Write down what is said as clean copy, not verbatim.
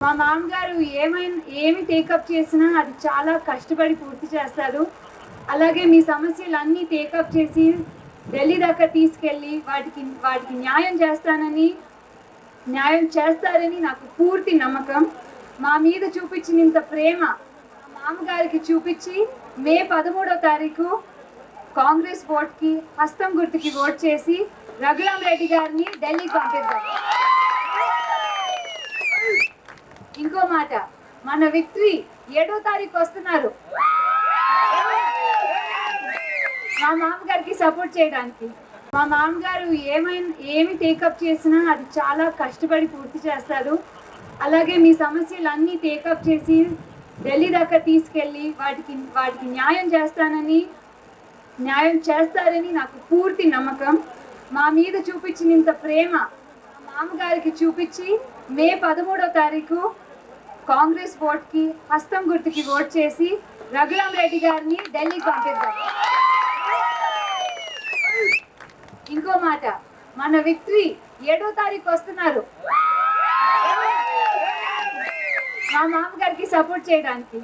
మా మామగారు ఏమి టేకప్ చేసినా అది చాలా కష్టపడి పూర్తి చేస్తారు. అలాగే మీ సమస్యలన్నీ టేకప్ చేసి ఢిల్లీ దాకా తీసుకెళ్ళి వాటికి న్యాయం చేస్తారని నాకు పూర్తి నమ్మకం. మా మీద చూపించినంత ప్రేమ మా మామగారికి చూపించి మే 13వ తారీఖు కాంగ్రెస్ ఓట్కి హస్తం గుర్తుకి ఓట్ చేసి రఘురామ్ రెడ్డి గారిని ఢిల్లీకి పంపిద్దాం. ఇంకో మాట, మన విక్టరీ 7వ తారీఖు వస్తున్నారు మా మామగారికి సపోర్ట్ చేయడానికి. మా మామగారు ఏమి టేకప్ చేసినా అది చాలా కష్టపడి పూర్తి చేస్తారు. అలాగే మీ సమస్యలన్నీ టేకప్ చేసి ఢిల్లీ దాకా తీసుకెళ్ళి వాటికి న్యాయం చేస్తారని నాకు పూర్తి నమ్మకం. మా మీద చూపించినంత ప్రేమ మా మామగారికి చూపించి మే 13వ తారీఖు కాంగ్రెస్ ఓట్కి హస్తం గుర్తుకి ఓట్ చేసి రఘురామ్ రెడ్డి గారిని ఢిల్లీకి పంపిద్దాం. ఇంకో మాట, మన విక్టరీ 7వ తారీఖు వస్తున్నారు మా మామగారికి సపోర్ట్ చేయడానికి.